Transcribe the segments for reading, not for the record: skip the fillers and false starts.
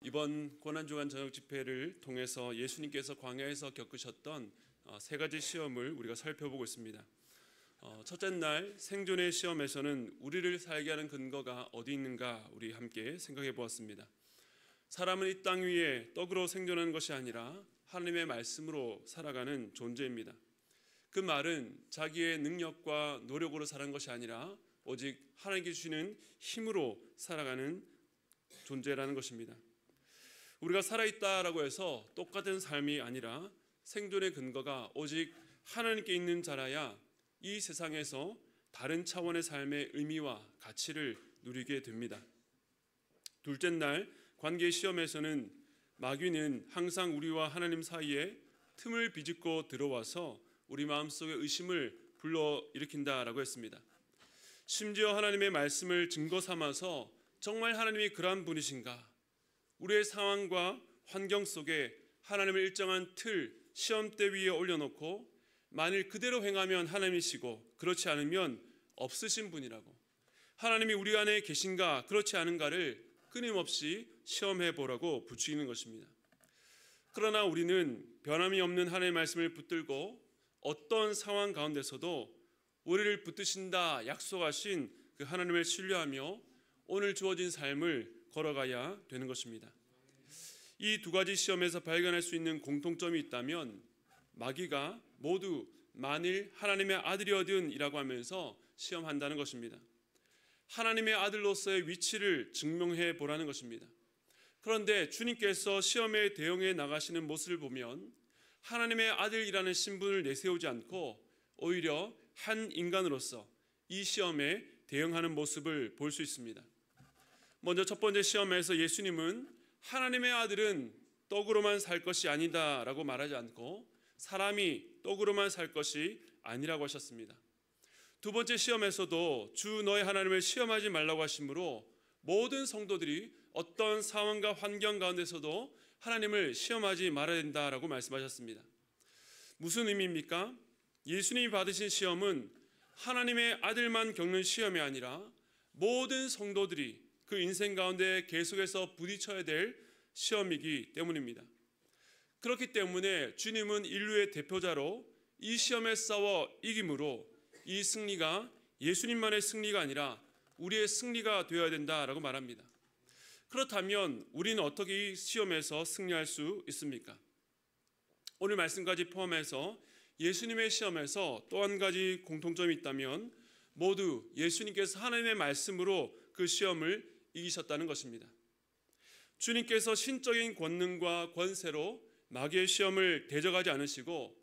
이번 고난주간 저녁 집회를 통해서 예수님께서 광야에서 겪으셨던 세 가지 시험을 우리가 살펴보고 있습니다. 첫째 날 생존의 시험에서는 우리를 살게 하는 근거가 어디 있는가 우리 함께 생각해 보았습니다. 사람은 이 땅 위에 떡으로 생존하는 것이 아니라 하나님의 말씀으로 살아가는 존재입니다. 그 말은 자기의 능력과 노력으로 사는 것이 아니라 오직 하나님께 주시는 힘으로 살아가는 존재라는 것입니다. 우리가 살아있다라고 해서 똑같은 삶이 아니라 생존의 근거가 오직 하나님께 있는 자라야 이 세상에서 다른 차원의 삶의 의미와 가치를 누리게 됩니다. 둘째 날 관계 시험에서는 마귀는 항상 우리와 하나님 사이에 틈을 비집고 들어와서 우리 마음속에 의심을 불러일으킨다라고 했습니다. 심지어 하나님의 말씀을 증거 삼아서 정말 하나님이 그러한 분이신가? 우리의 상황과 환경 속에 하나님을 일정한 틀, 시험대 위에 올려놓고 만일 그대로 행하면 하나님이시고 그렇지 않으면 없으신 분이라고, 하나님이 우리 안에 계신가 그렇지 않은가를 끊임없이 시험해 보라고 부추기는 것입니다. 그러나 우리는 변함이 없는 하나님의 말씀을 붙들고 어떤 상황 가운데서도 우리를 붙드신다 약속하신 그 하나님을 신뢰하며 오늘 주어진 삶을 걸어가야 되는 것입니다. 이 두 가지 시험에서 발견할 수 있는 공통점이 있다면 마귀가 모두 만일 하나님의 아들이거든 이라고 하면서 시험한다는 것입니다. 하나님의 아들로서의 위치를 증명해 보라는 것입니다. 그런데 주님께서 시험에 대응해 나가시는 모습을 보면 하나님의 아들이라는 신분을 내세우지 않고 오히려 한 인간으로서 이 시험에 대응하는 모습을 볼 수 있습니다. 먼저 첫 번째 시험에서 예수님은 하나님의 아들은 떡으로만 살 것이 아니다 라고 말하지 않고 사람이 떡으로만 살 것이 아니라고 하셨습니다. 두 번째 시험에서도 주 너의 하나님을 시험하지 말라고 하시므로 모든 성도들이 어떤 상황과 환경 가운데서도 하나님을 시험하지 말아야 된다라고 말씀하셨습니다. 무슨 의미입니까? 예수님이 받으신 시험은 하나님의 아들만 겪는 시험이 아니라 모든 성도들이 그 인생 가운데 계속해서 부딪혀야 될 시험이기 때문입니다. 그렇기 때문에 주님은 인류의 대표자로 이 시험에 싸워 이김으로 이 승리가 예수님만의 승리가 아니라 우리의 승리가 되어야 된다라고 말합니다. 그렇다면 우리는 어떻게 이 시험에서 승리할 수 있습니까? 오늘 말씀까지 포함해서 예수님의 시험에서 또 한 가지 공통점이 있다면 모두 예수님께서 하나님의 말씀으로 그 시험을 이기셨다는 것입니다. 주님께서 신적인 권능과 권세로 마귀의 시험을 대적하지 않으시고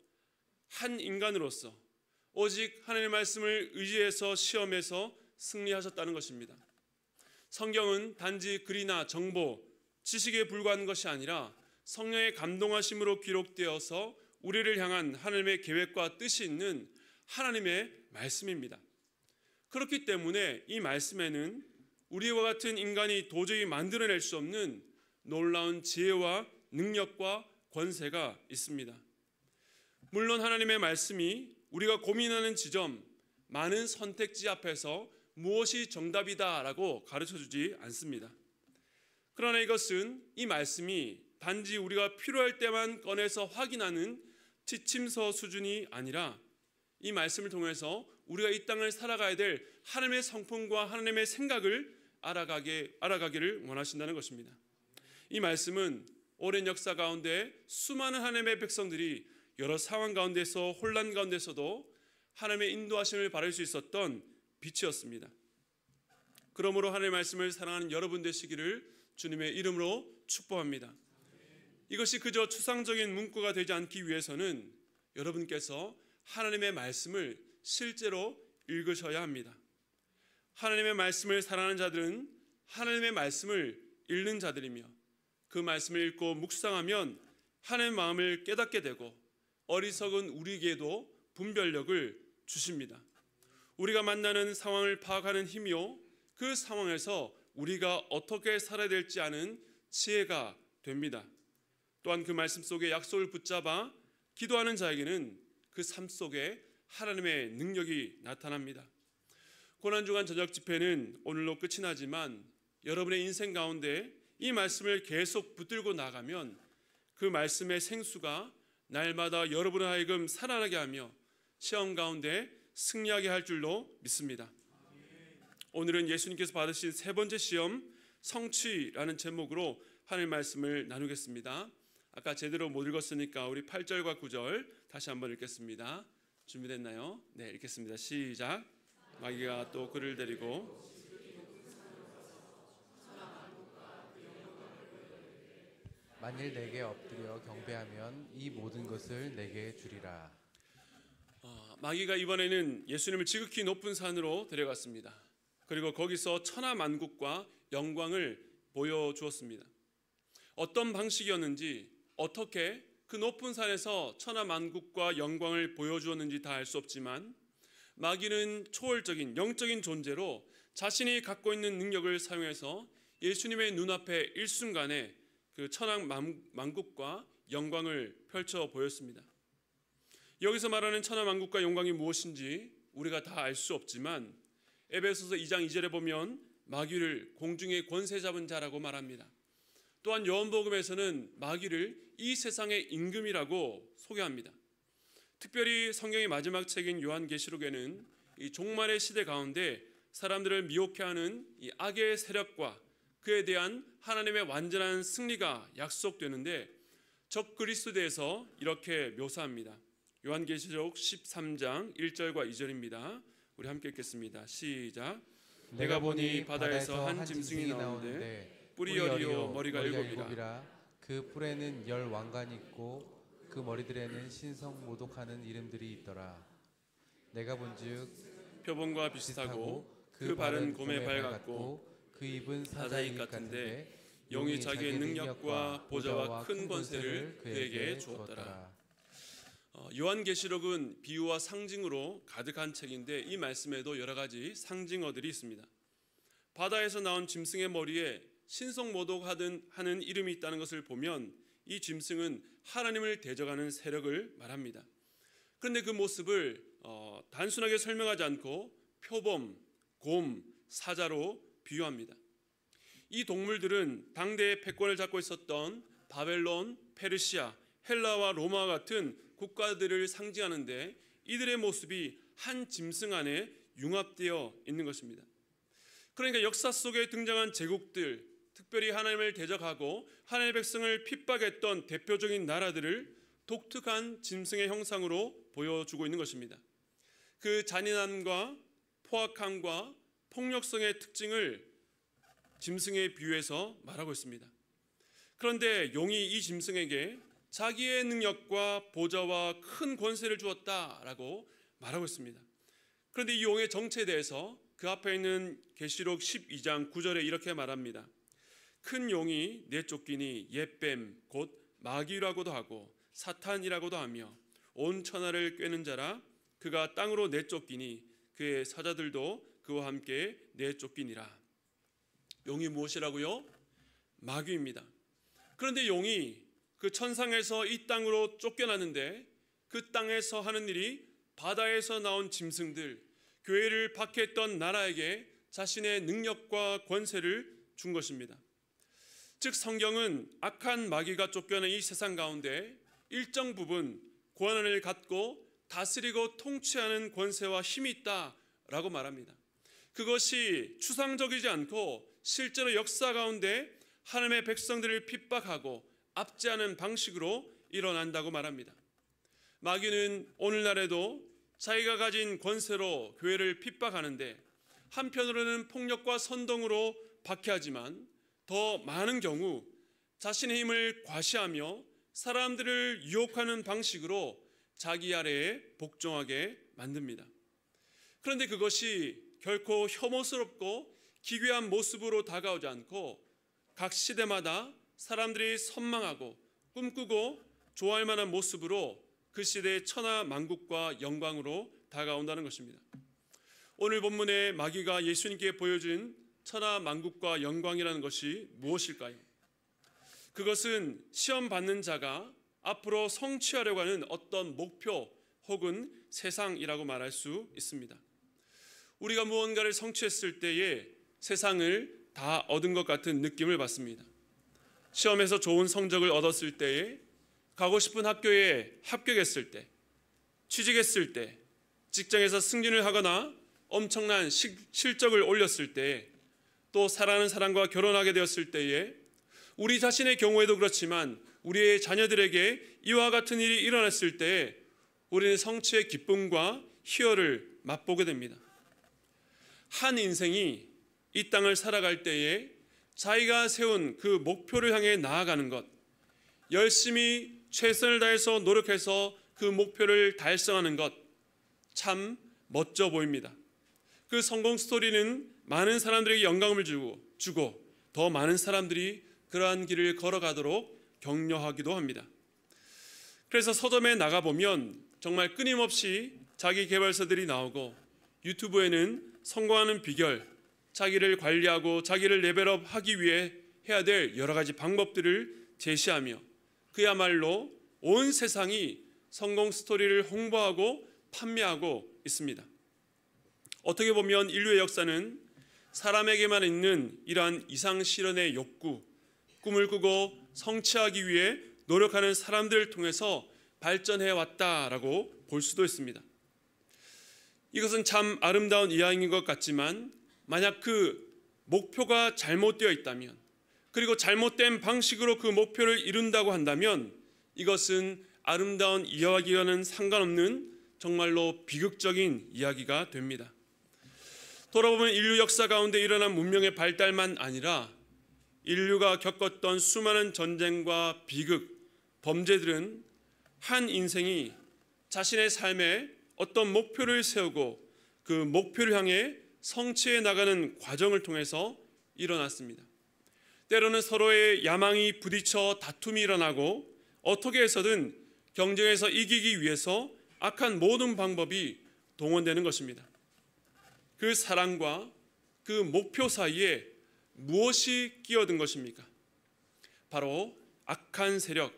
한 인간으로서 오직 하나님의 말씀을 의지해서 시험에서 승리하셨다는 것입니다. 성경은 단지 글이나 정보, 지식에 불과한 것이 아니라 성령의 감동하심으로 기록되어서 우리를 향한 하나님의 계획과 뜻이 있는 하나님의 말씀입니다. 그렇기 때문에 이 말씀에는 우리와 같은 인간이 도저히 만들어낼 수 없는 놀라운 지혜와 능력과 권세가 있습니다. 물론 하나님의 말씀이 우리가 고민하는 지점, 많은 선택지 앞에서 무엇이 정답이다라고 가르쳐주지 않습니다. 그러나 이것은 이 말씀이 단지 우리가 필요할 때만 꺼내서 확인하는 지침서 수준이 아니라 이 말씀을 통해서 우리가 이 땅을 살아가야 될 하나님의 성품과 하나님의 생각을 알아가기를 원하신다는 것입니다. 이 말씀은 오랜 역사 가운데 수많은 하나님의 백성들이 여러 상황 가운데서 혼란 가운데서도 하나님의 인도하심을 받을 수 있었던 빛이었습니다. 그러므로 하나님의 말씀을 사랑하는 여러분 되시기를 주님의 이름으로 축복합니다. 이것이 그저 추상적인 문구가 되지 않기 위해서는 여러분께서 하나님의 말씀을 실제로 읽으셔야 합니다. 하나님의 말씀을 사랑하는 자들은 하나님의 말씀을 읽는 자들이며 그 말씀을 읽고 묵상하면 하나님의 마음을 깨닫게 되고 어리석은 우리에게도 분별력을 주십니다. 우리가 만나는 상황을 파악하는 힘이요 그 상황에서 우리가 어떻게 살아야 될지 아는 지혜가 됩니다. 또한 그 말씀 속에 약속을 붙잡아 기도하는 자에게는 그 삶 속에 하나님의 능력이 나타납니다. 고난주간 저녁 집회는 오늘로 끝이 나지만 여러분의 인생 가운데 이 말씀을 계속 붙들고 나가면 그 말씀의 생수가 날마다 여러분을 하여금 살아나게 하며 시험 가운데 승리하게 할 줄로 믿습니다. 오늘은 예수님께서 받으신 세 번째 시험 성취라는 제목으로 하나님 말씀을 나누겠습니다. 아까 제대로 못 읽었으니까 우리 8절과 9절 다시 한번 읽겠습니다. 준비됐나요? 네, 읽겠습니다. 시작. 마귀가 또 그를 데리고 만일 내게 엎드려 경배하면 이 모든 것을 내게 주리라. 마귀가 이번에는 예수님을 지극히 높은 산으로 데려갔습니다. 그리고 거기서 천하만국과 영광을 보여주었습니다. 어떤 방식이었는지, 어떻게 그 높은 산에서 천하만국과 영광을 보여주었는지 다 알 수 없지만 마귀는 초월적인 영적인 존재로 자신이 갖고 있는 능력을 사용해서 예수님의 눈앞에 일순간에 그 천하만국과 영광을 펼쳐 보였습니다. 여기서 말하는 천하만국과 영광이 무엇인지 우리가 다 알 수 없지만 에베소서 2장 2절에 보면 마귀를 공중의 권세 잡은 자라고 말합니다. 또한 요한복음에서는 마귀를 이 세상의 임금이라고 소개합니다. 특별히 성경의 마지막 책인 요한계시록에는 이 종말의 시대 가운데 사람들을 미혹해하는 이 악의 세력과 그에 대한 하나님의 완전한 승리가 약속되는데 적 그리스도에서 이렇게 묘사합니다. 요한계시록 13장 1절과 2절입니다. 우리 함께 읽겠습니다. 시작. 내가 보니 바다에서 한 짐승이 나오는데 뿔이 열이요 머리가 일곱이라. 그 뿔에는 10 왕관이 있고 그 머리들에는 신성 모독하는 이름들이 있더라. 내가 본즉 표범과 비슷하고 그 발은 곰의 발 같고 그 입은 사자의 입 같은데 용이 자기의 능력과 보좌와 큰 권세를 그에게 주었더라. 요한계시록은 비유와 상징으로 가득한 책인데 이 말씀에도 여러 가지 상징어들이 있습니다. 바다에서 나온 짐승의 머리에 신성모독하는 이름이 있다는 것을 보면 이 짐승은 하나님을 대적하는 세력을 말합니다. 그런데 그 모습을 단순하게 설명하지 않고 표범, 곰, 사자로 비유합니다. 이 동물들은 당대의 패권을 잡고 있었던 바벨론, 페르시아, 헬라와 로마와 같은 국가들을 상징하는데 이들의 모습이 한 짐승 안에 융합되어 있는 것입니다. 그러니까 역사 속에 등장한 제국들, 특별히 하나님을 대적하고 하나님의 백성을 핍박했던 대표적인 나라들을 독특한 짐승의 형상으로 보여주고 있는 것입니다. 그 잔인함과 포악함과 폭력성의 특징을 짐승에 비유해서 말하고 있습니다. 그런데 용이 이 짐승에게 자기의 능력과 보좌와 큰 권세를 주었다라고 말하고 있습니다. 그런데 이 용의 정체에 대해서 그 앞에 있는 계시록 12장 9절에 이렇게 말합니다. 큰 용이 내쫓기니 옛뱀 곧 마귀라고도 하고 사탄이라고도 하며 온 천하를 꿰는 자라. 그가 땅으로 내쫓기니 그의 사자들도 그와 함께 내쫓기니라. 용이 무엇이라고요? 마귀입니다. 그런데 용이 그 천상에서 이 땅으로 쫓겨났는데 그 땅에서 하는 일이 바다에서 나온 짐승들, 교회를 박해했던 나라에게 자신의 능력과 권세를 준 것입니다. 즉 성경은 악한 마귀가 쫓겨난 이 세상 가운데 일정 부분 권한을 갖고 다스리고 통치하는 권세와 힘이 있다라고 말합니다. 그것이 추상적이지 않고 실제로 역사 가운데 하나님의 백성들을 핍박하고 압제하는 방식으로 일어난다고 말합니다. 마귀는 오늘날에도 자기가 가진 권세로 교회를 핍박하는데 한편으로는 폭력과 선동으로 박해하지만 더 많은 경우 자신의 힘을 과시하며 사람들을 유혹하는 방식으로 자기 아래에 복종하게 만듭니다. 그런데 그것이 결코 혐오스럽고 기괴한 모습으로 다가오지 않고 각 시대마다 사람들이 선망하고 꿈꾸고 좋아할 만한 모습으로 그 시대의 천하만국과 영광으로 다가온다는 것입니다. 오늘 본문의 마귀가 예수님께 보여준 천하만국과 영광이라는 것이 무엇일까요? 그것은 시험 받는 자가 앞으로 성취하려고 하는 어떤 목표 혹은 세상이라고 말할 수 있습니다. 우리가 무언가를 성취했을 때에 세상을 다 얻은 것 같은 느낌을 받습니다. 시험에서 좋은 성적을 얻었을 때에, 가고 싶은 학교에 합격했을 때, 취직했을 때, 직장에서 승진을 하거나 엄청난 실적을 올렸을 때, 또 사랑하는 사람과 결혼하게 되었을 때에, 우리 자신의 경우에도 그렇지만 우리의 자녀들에게 이와 같은 일이 일어났을 때에 우리는 성취의 기쁨과 희열을 맛보게 됩니다. 한 인생이 이 땅을 살아갈 때에 자기가 세운 그 목표를 향해 나아가는 것, 열심히 최선을 다해서 노력해서 그 목표를 달성하는 것, 참 멋져 보입니다. 그 성공 스토리는 많은 사람들에게 영감을 주고 더 많은 사람들이 그러한 길을 걸어가도록 격려하기도 합니다. 그래서 서점에 나가보면 정말 끊임없이 자기 개발서들이 나오고, 유튜브에는 성공하는 비결, 자기를 관리하고 자기를 레벨업하기 위해 해야 될 여러 가지 방법들을 제시하며, 그야말로 온 세상이 성공 스토리를 홍보하고 판매하고 있습니다. 어떻게 보면 인류의 역사는 사람에게만 있는 이러한 이상 실현의 욕구, 꿈을 꾸고 성취하기 위해 노력하는 사람들을 통해서 발전해 왔다라고 볼 수도 있습니다. 이것은 참 아름다운 이야기인 것 같지만, 만약 그 목표가 잘못되어 있다면, 그리고 잘못된 방식으로 그 목표를 이룬다고 한다면, 이것은 아름다운 이야기와는 상관없는 정말로 비극적인 이야기가 됩니다. 돌아보면 인류 역사 가운데 일어난 문명의 발달만 아니라 인류가 겪었던 수많은 전쟁과 비극, 범죄들은 한 인생이 자신의 삶에 어떤 목표를 세우고 그 목표를 향해 성취해 나가는 과정을 통해서 일어났습니다. 때로는 서로의 야망이 부딪혀 다툼이 일어나고, 어떻게 해서든 경쟁에서 이기기 위해서 악한 모든 방법이 동원되는 것입니다. 그 사랑과 그 목표 사이에 무엇이 끼어든 것입니까? 바로 악한 세력,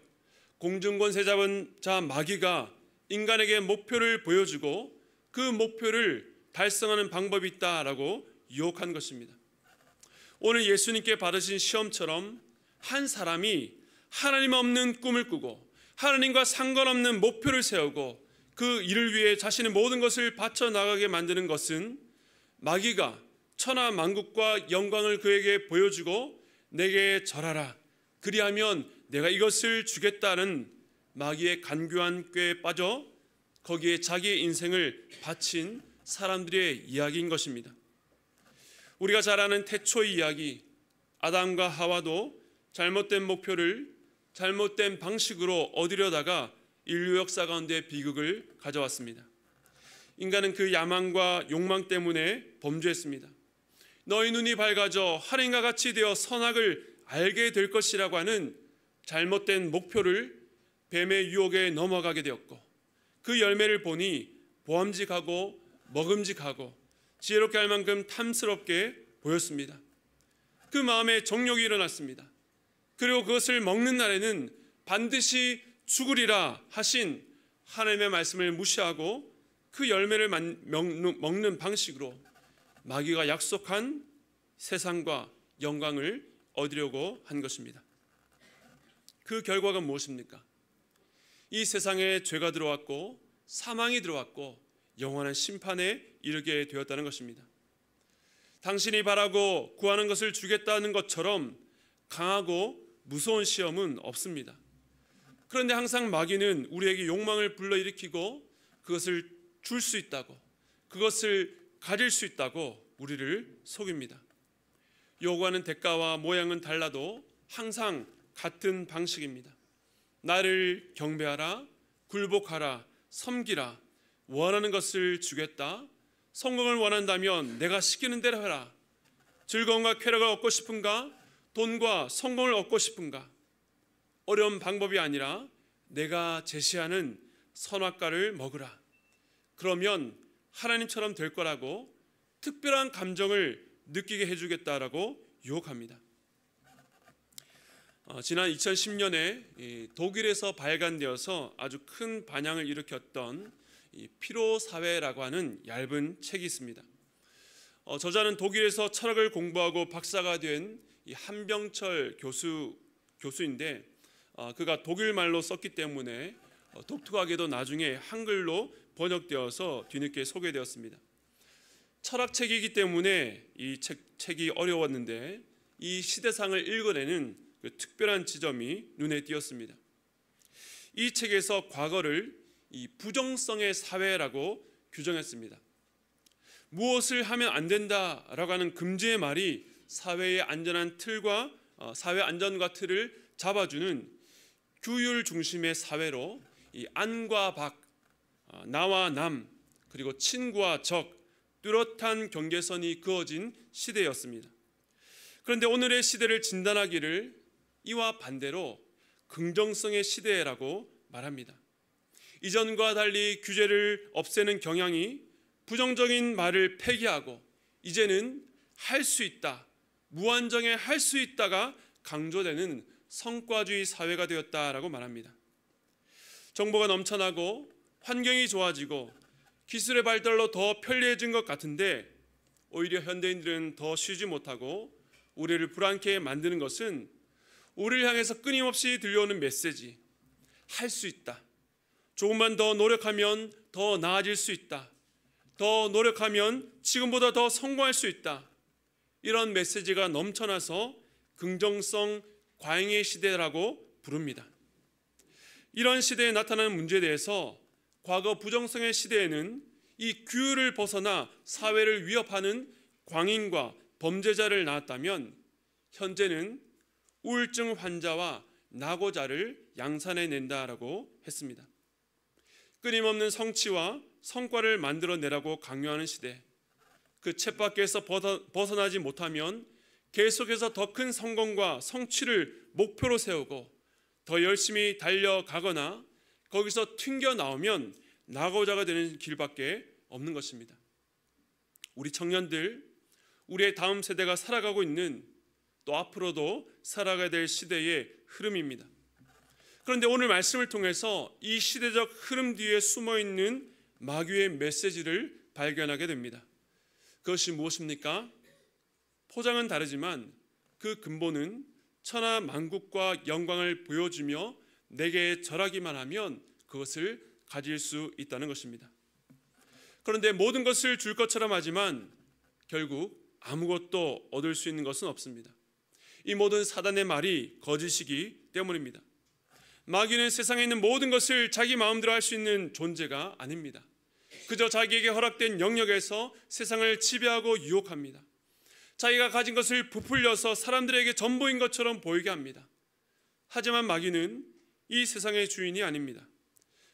공중권세 잡은 자 마귀가 인간에게 목표를 보여주고 그 목표를 달성하는 방법이 있다라고 유혹한 것입니다. 오늘 예수님께 받으신 시험처럼 한 사람이 하나님 없는 꿈을 꾸고 하나님과 상관없는 목표를 세우고 그 일을 위해 자신의 모든 것을 바쳐 나가게 만드는 것은, 마귀가 천하 만국과 영광을 그에게 보여주고 내게 절하라, 그리하면 내가 이것을 주겠다는 마귀의 간교한 꾀에 빠져 거기에 자기의 인생을 바친 사람들의 이야기인 것입니다. 우리가 잘 아는 태초의 이야기, 아담과 하와도 잘못된 목표를 잘못된 방식으로 얻으려다가 인류 역사 가운데 비극을 가져왔습니다. 인간은 그 야망과 욕망 때문에 범죄했습니다. 너희 눈이 밝아져 하나님과 같이 되어 선악을 알게 될 것이라고 하는 잘못된 목표를 뱀의 유혹에 넘어가게 되었고, 그 열매를 보니 보암직하고 먹음직하고 지혜롭게 할 만큼 탐스럽게 보였습니다. 그 마음에 정욕이 일어났습니다. 그리고 그것을 먹는 날에는 반드시 죽으리라 하신 하나님의 말씀을 무시하고 그 열매를 먹는 방식으로 마귀가 약속한 세상과 영광을 얻으려고 한 것입니다. 그 결과가 무엇입니까? 이 세상에 죄가 들어왔고 사망이 들어왔고 영원한 심판에 이르게 되었다는 것입니다. 당신이 바라고 구하는 것을 주겠다는 것처럼 강하고 무서운 시험은 없습니다. 그런데 항상 마귀는 우리에게 욕망을 불러일으키고 그것을 줄 수 있다고, 그것을 가질 수 있다고 우리를 속입니다. 요구하는 대가와 모양은 달라도 항상 같은 방식입니다. 나를 경배하라, 굴복하라, 섬기라, 원하는 것을 주겠다, 성공을 원한다면 내가 시키는 대로 해라, 즐거움과 쾌락을 얻고 싶은가, 돈과 성공을 얻고 싶은가, 어려운 방법이 아니라 내가 제시하는 선악과를 먹으라, 그러면 하나님처럼 될 거라고 특별한 감정을 느끼게 해주겠다라고 유혹합니다. 지난 2010년에 독일에서 발간되어서 아주 큰 반향을 일으켰던 피로사회라고 하는 얇은 책이 있습니다. 저자는 독일에서 철학을 공부하고 박사가 된 한병철 교수 교수인데 그가 독일 말로 썼기 때문에 독특하게도 나중에 한글로 번역되어서 뒤늦게 소개되었습니다. 철학책이기 때문에 이 책이 어려웠는데 이 시대상을 읽어내는 그 특별한 지점이 눈에 띄었습니다. 이 책에서 과거를 이 부정성의 사회라고 규정했습니다. 무엇을 하면 안 된다라고 하는 금지의 말이 사회의 안전한 틀과 사회 안전과 틀을 잡아주는 규율 중심의 사회로 이 안과 박, 나와 남, 그리고 친구와 적, 뚜렷한 경계선이 그어진 시대였습니다. 그런데 오늘의 시대를 진단하기를 이와 반대로 긍정성의 시대라고 말합니다. 이전과 달리 규제를 없애는 경향이 부정적인 말을 폐기하고 이제는 할 수 있다, 무한정에 할 수 있다가 강조되는 성과주의 사회가 되었다라고 말합니다. 정보가 넘쳐나고 환경이 좋아지고 기술의 발달로 더 편리해진 것 같은데 오히려 현대인들은 더 쉬지 못하고 우리를 불안케 만드는 것은 우리를 향해서 끊임없이 들려오는 메시지, 할 수 있다, 조금만 더 노력하면 더 나아질 수 있다, 더 노력하면 지금보다 더 성공할 수 있다, 이런 메시지가 넘쳐나서 긍정성 과잉의 시대라고 부릅니다. 이런 시대에 나타나는 문제에 대해서 과거 부정성의 시대에는 이 규율을 벗어나 사회를 위협하는 광인과 범죄자를 낳았다면 현재는 우울증 환자와 낙오자를 양산해낸다라고 했습니다. 끊임없는 성취와 성과를 만들어내라고 강요하는 시대, 그 쳇바퀴에서 벗어나지 못하면 계속해서 더 큰 성공과 성취를 목표로 세우고 더 열심히 달려가거나 거기서 튕겨나오면 낙오자가 되는 길밖에 없는 것입니다. 우리 청년들, 우리의 다음 세대가 살아가고 있는 또 앞으로도 살아가야 될 시대의 흐름입니다. 그런데 오늘 말씀을 통해서 이 시대적 흐름 뒤에 숨어있는 마귀의 메시지를 발견하게 됩니다. 그것이 무엇입니까? 포장은 다르지만 그 근본은 천하 만국과 영광을 보여주며 내게 절하기만 하면 그것을 가질 수 있다는 것입니다. 그런데 모든 것을 줄 것처럼 하지만 결국 아무것도 얻을 수 있는 것은 없습니다. 이 모든 사단의 말이 거짓이기 때문입니다. 마귀는 세상에 있는 모든 것을 자기 마음대로 할 수 있는 존재가 아닙니다. 그저 자기에게 허락된 영역에서 세상을 지배하고 유혹합니다. 자기가 가진 것을 부풀려서 사람들에게 전부인 것처럼 보이게 합니다. 하지만 마귀는 이 세상의 주인이 아닙니다.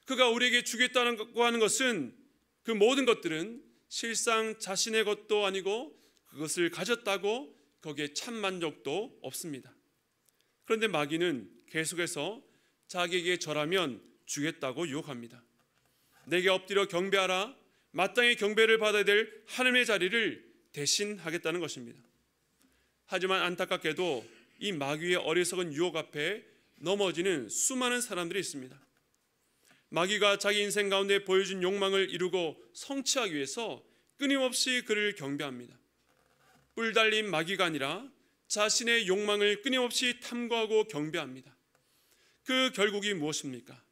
그가 우리에게 주겠다고 하는 것은 그 모든 것들은 실상 자신의 것도 아니고 그것을 가졌다고 거기에 참 만족도 없습니다. 그런데 마귀는 계속해서 자기에게 절하면 주겠다고 유혹합니다. 내게 엎드려 경배하라, 마땅히 경배를 받아야 될 하나님의 자리를 대신하겠다는 것입니다. 하지만 안타깝게도 이 마귀의 어리석은 유혹 앞에 넘어지는 수많은 사람들이 있습니다. 마귀가 자기 인생 가운데 보여준 욕망을 이루고 성취하기 위해서 끊임없이 그를 경배합니다. 뿔 달린 마귀가 아니라 자신의 욕망을 끊임없이 탐구하고 경배합니다. 그 결국이 무엇입니까?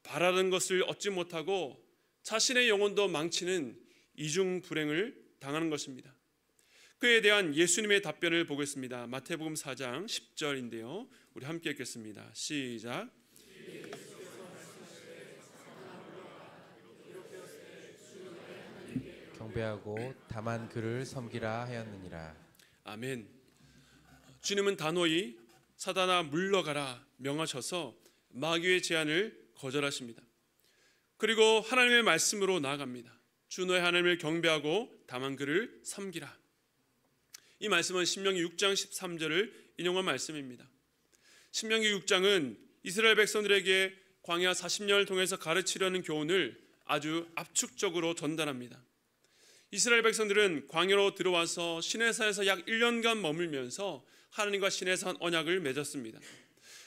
바라는 것을 얻지 못하고 자신의 영혼도 망치는 이중불행을 당하는 것입니다. 그에 대한 예수님의 답변을 보겠습니다. 마태복음 4장 10절인데요. 우리 함께 읽겠습니다. 시작. 경배하고 다만 그를 섬기라 하였느니라. 아멘. 주님은 단호히 사단아 물러가라 명하셔서 마귀의 제안을 거절하십니다. 그리고 하나님의 말씀으로 나아갑니다. 주 너의 하나님을 경배하고 다만 그를 섬기라. 이 말씀은 신명기 6장 13절을 인용한 말씀입니다. 신명기 6장은 이스라엘 백성들에게 광야 40년을 통해서 가르치려는 교훈을 아주 압축적으로 전달합니다. 이스라엘 백성들은 광야로 들어와서 시내산에서 약 1년간 머물면서 하나님과 시내산 언약을 맺었습니다.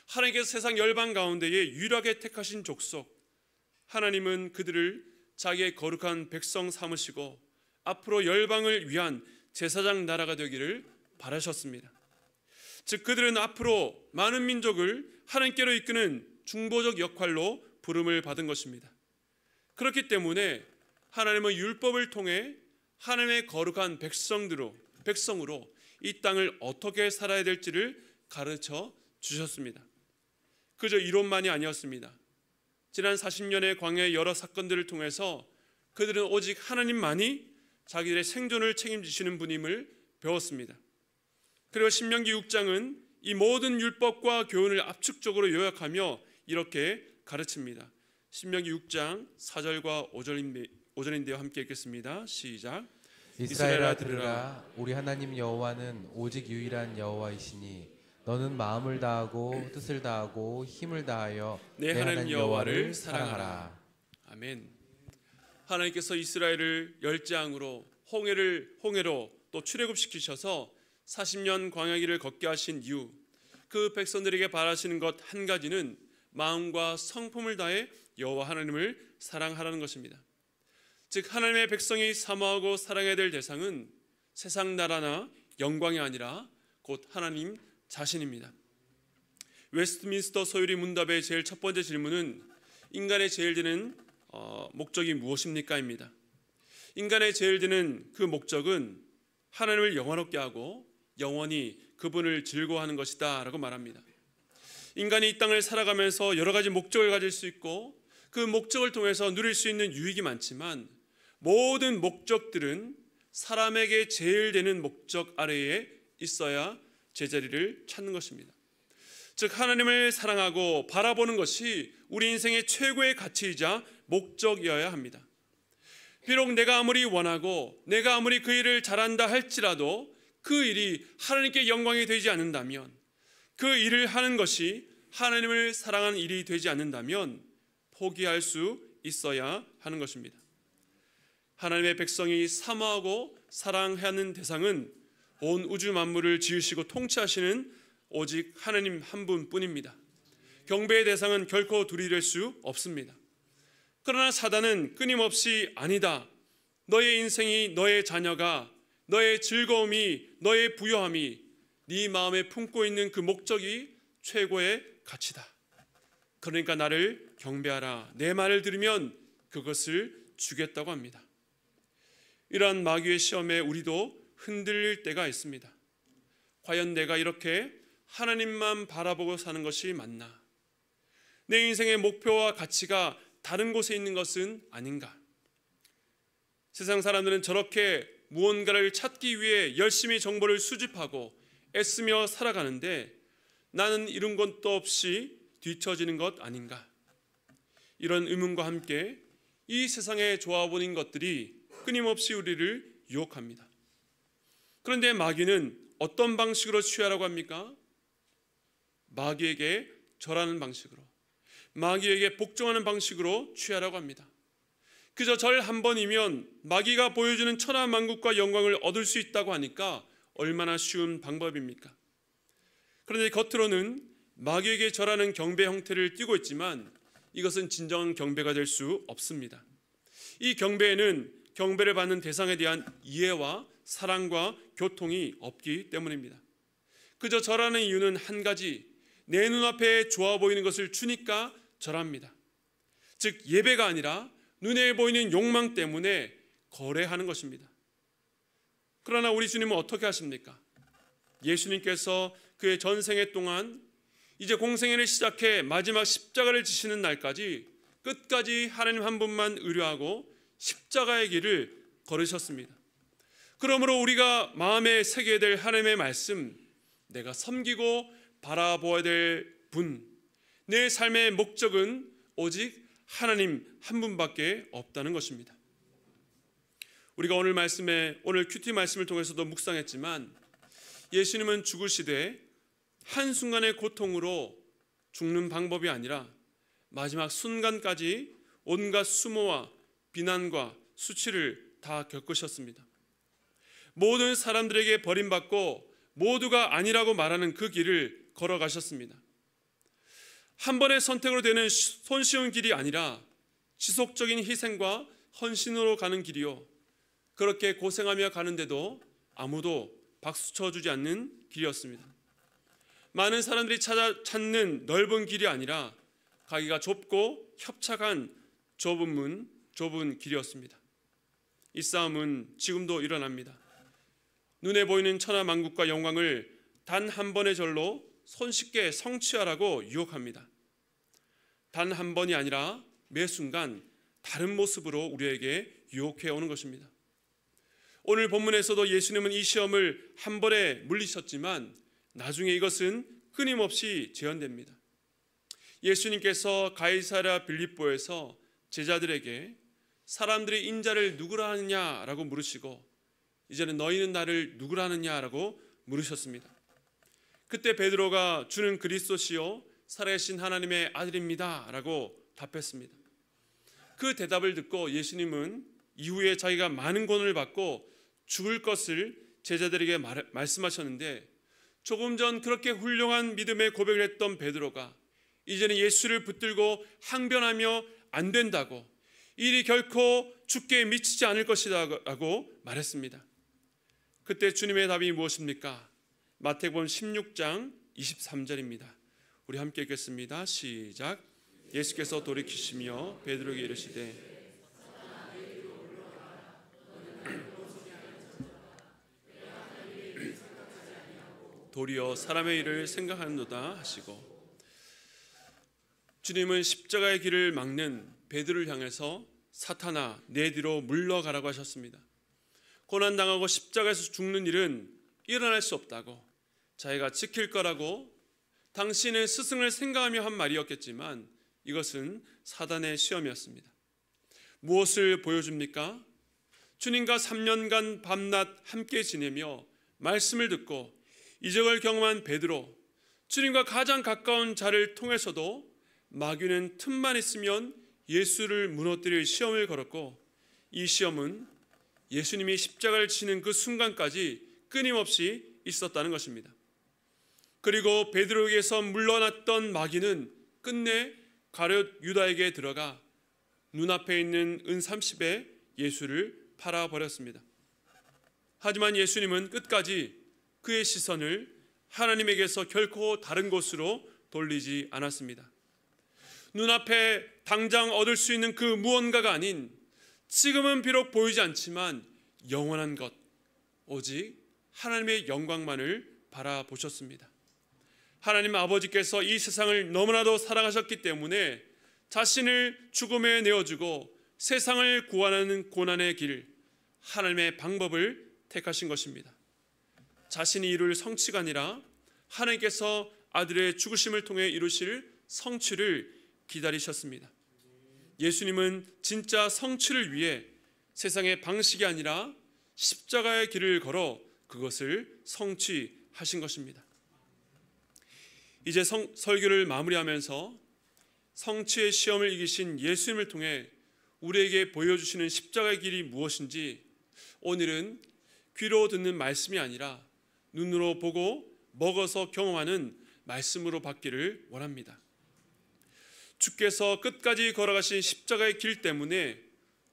하나님께서 세상 열방 가운데에 유일하게 택하신 족속, 하나님은 그들을 자기의 거룩한 백성 삼으시고 앞으로 열방을 위한 제사장 나라가 되기를 바라셨습니다. 즉 그들은 앞으로 많은 민족을 하나님께로 이끄는 중보적 역할로 부름을 받은 것입니다. 그렇기 때문에 하나님은 율법을 통해 하나님의 거룩한 백성으로 이 땅을 어떻게 살아야 될지를 가르쳐 주셨습니다. 그저 이론만이 아니었습니다. 지난 40년의 광야의 여러 사건들을 통해서 그들은 오직 하나님만이 자기들의 생존을 책임지시는 분임을 배웠습니다. 그리고 신명기 6장은 이 모든 율법과 교훈을 압축적으로 요약하며 이렇게 가르칩니다. 신명기 6장 4절과 5절인데요. 함께 읽겠습니다. 시작. 이스라엘아 들으라. 우리 하나님 여호와는 오직 유일한 여호와이시니 너는 마음을 다하고 뜻을 다하고 힘을 다하여 내 하나님 여호와를 사랑하라. 아멘. 하나님께서 이스라엘을 열재앙으로 홍해로 또 출애굽시키셔서 40년 광야길을 걷게 하신 이유, 그 백성들에게 바라시는 것 한 가지는 마음과 성품을 다해 여호와 하나님을 사랑하라는 것입니다. 즉 하나님의 백성이 사모하고 사랑해야 될 대상은 세상 나라나 영광이 아니라 곧 하나님 자신입니다. 웨스트민스터 소유리 문답의 제일 첫 번째 질문은 인간의 제일 드는 목적이 무엇입니까? 입니다. 인간의 제일 드는 그 목적은 하나님을 영원롭게 하고 영원히 그분을 즐거워하는 것이다 라고 말합니다. 인간이 이 땅을 살아가면서 여러 가지 목적을 가질 수 있고 그 목적을 통해서 누릴 수 있는 유익이 많지만 모든 목적들은 사람에게 제일 되는 목적 아래에 있어야 제자리를 찾는 것입니다. 즉 하나님을 사랑하고 바라보는 것이 우리 인생의 최고의 가치이자 목적이어야 합니다. 비록 내가 아무리 원하고 내가 아무리 그 일을 잘한다 할지라도 그 일이 하나님께 영광이 되지 않는다면, 그 일을 하는 것이 하나님을 사랑하는 일이 되지 않는다면 포기할 수 있어야 하는 것입니다. 하나님의 백성이 사모하고 사랑하는 대상은 온 우주 만물을 지으시고 통치하시는 오직 하나님 한 분뿐입니다. 경배의 대상은 결코 둘이 될 수 없습니다. 그러나 사단은 끊임없이 아니다, 너의 인생이, 너의 자녀가, 너의 즐거움이, 너의 부요함이 네 마음에 품고 있는 그 목적이 최고의 가치다. 그러니까 나를 경배하라, 내 말을 들으면 그것을 주겠다고 합니다. 이러한 마귀의 시험에 우리도 흔들릴 때가 있습니다. 과연 내가 이렇게 하나님만 바라보고 사는 것이 맞나? 내 인생의 목표와 가치가 다른 곳에 있는 것은 아닌가? 세상 사람들은 저렇게 무언가를 찾기 위해 열심히 정보를 수집하고 애쓰며 살아가는데 나는 이룬 것도 없이 뒤처지는 것 아닌가? 이런 의문과 함께 이 세상에 좋아보는 것들이 끊임없이 우리를 유혹합니다. 그런데 마귀는 어떤 방식으로 취하라고 합니까? 마귀에게 절하는 방식으로, 마귀에게 복종하는 방식으로 취하라고 합니다. 그저 절 한 번이면 마귀가 보여주는 천하만국과 영광을 얻을 수 있다고 하니까 얼마나 쉬운 방법입니까? 그런데 겉으로는 마귀에게 절하는 경배 형태를 띠고 있지만 이것은 진정한 경배가 될 수 없습니다. 이 경배에는 경배를 받는 대상에 대한 이해와 사랑과 교통이 없기 때문입니다. 그저 절하는 이유는 한 가지, 내 눈앞에 좋아 보이는 것을 주니까 절합니다. 즉 예배가 아니라 눈에 보이는 욕망 때문에 거래하는 것입니다. 그러나 우리 주님은 어떻게 하십니까? 예수님께서 그의 전생애 동안 이제 공생애를 시작해 마지막 십자가를 지시는 날까지 끝까지 하나님 한 분만 의뢰하고 십자가의 길을 걸으셨습니다. 그러므로 우리가 마음에 새겨야 될 하나님의 말씀, 내가 섬기고 바라보아야 될 분, 내 삶의 목적은 오직 하나님 한 분밖에 없다는 것입니다. 우리가 오늘 큐티 말씀을 통해서도 묵상했지만 예수님은 죽으시되 한순간의 고통으로 죽는 방법이 아니라 마지막 순간까지 온갖 수모와 비난과 수치를 다 겪으셨습니다. 모든 사람들에게 버림받고 모두가 아니라고 말하는 그 길을 걸어가셨습니다. 한 번의 선택으로 되는 손쉬운 길이 아니라 지속적인 희생과 헌신으로 가는 길이요, 그렇게 고생하며 가는데도 아무도 박수 쳐주지 않는 길이었습니다. 많은 사람들이 찾는 넓은 길이 아니라 가기가 좁고 협착한 좁은 길이었습니다. 이 싸움은 지금도 일어납니다. 눈에 보이는 천하만국과 영광을 단 한 번의 절로 손쉽게 성취하라고 유혹합니다. 단 한 번이 아니라 매 순간 다른 모습으로 우리에게 유혹해 오는 것입니다. 오늘 본문에서도 예수님은 이 시험을 한 번에 물리셨지만 나중에 이것은 끊임없이 재현됩니다. 예수님께서 가이사랴 빌립보에서 제자들에게 사람들이 인자를 누구라 하느냐라고 물으시고 이제는 너희는 나를 누구라 하느냐라고 물으셨습니다. 그때 베드로가 주는 그리스도시요 살아계신 하나님의 아들입니다 라고 답했습니다. 그 대답을 듣고 예수님은 이후에 자기가 많은 고난을 받고 죽을 것을 제자들에게 말씀하셨는데 조금 전 그렇게 훌륭한 믿음의 고백을 했던 베드로가 이제는 예수를 붙들고 항변하며 안 된다고, 일이 결코 죽게 미치지 않을 것이라고 말했습니다. 그때 주님의 답이 무엇입니까? 마태복음 16장 23절입니다. 우리 함께 읽겠습니다. 시작. 예수께서 돌이키시며 베드로에게 이르시되 도리어 사람의 일을 생각하는도다 하시고, 주님은 십자가의 길을 막는 베드로를 향해서 사탄아 내 뒤로 물러가라고 하셨습니다. 고난당하고 십자가에서 죽는 일은 일어날 수 없다고, 자기가 지킬 거라고 당신의 스승을 생각하며 한 말이었겠지만 이것은 사단의 시험이었습니다. 무엇을 보여줍니까? 주님과 3년간 밤낮 함께 지내며 말씀을 듣고 이적을 경험한 베드로, 주님과 가장 가까운 자를 통해서도 마귀는 틈만 있으면 예수를 무너뜨릴 시험을 걸었고, 이 시험은 예수님이 십자가를 치는 그 순간까지 끊임없이 있었다는 것입니다. 그리고 베드로에게서 물러났던 마귀는 끝내 가룟 유다에게 들어가 눈앞에 있는 은 30에 예수를 팔아버렸습니다. 하지만 예수님은 끝까지 그의 시선을 하나님에게서 결코 다른 곳으로 돌리지 않았습니다. 눈앞에 당장 얻을 수 있는 그 무언가가 아닌 지금은 비록 보이지 않지만 영원한 것, 오직 하나님의 영광만을 바라보셨습니다. 하나님 아버지께서 이 세상을 너무나도 사랑하셨기 때문에 자신을 죽음에 내어주고 세상을 구원하는 고난의 길, 하나님의 방법을 택하신 것입니다. 자신이 이룰 성취가 아니라 하나님께서 아들의 죽으심을 통해 이루실 성취를 기다리셨습니다. 예수님은 진짜 성취를 위해 세상의 방식이 아니라 십자가의 길을 걸어 그것을 성취하신 것입니다. 이제 설교를 마무리하면서 성취의 시험을 이기신 예수님을 통해 우리에게 보여주시는 십자가의 길이 무엇인지 오늘은 귀로 듣는 말씀이 아니라 눈으로 보고 먹어서 경험하는 말씀으로 받기를 원합니다. 주께서 끝까지 걸어가신 십자가의 길 때문에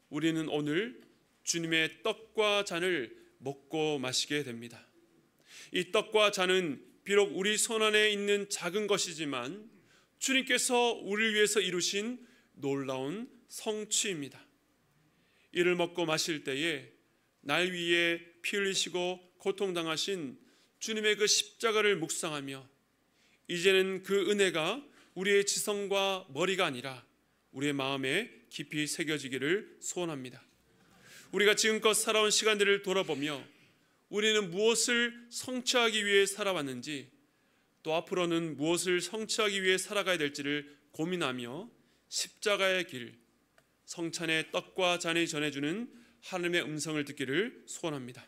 우리는 오늘 주님의 떡과 잔을 먹고 마시게 됩니다. 이 떡과 잔은 비록 우리 손 안에 있는 작은 것이지만 주님께서 우리를 위해서 이루신 놀라운 성취입니다. 이를 먹고 마실 때에 날 위해 피 흘리시고 고통당하신 주님의 그 십자가를 묵상하며 이제는 그 은혜가 우리의 지성과 머리가 아니라 우리의 마음에 깊이 새겨지기를 소원합니다. 우리가 지금껏 살아온 시간들을 돌아보며 우리는 무엇을 성취하기 위해 살아왔는지, 또 앞으로는 무엇을 성취하기 위해 살아가야 될지를 고민하며 십자가의 길, 성찬의 떡과 잔이 전해주는 하나님의 음성을 듣기를 소원합니다.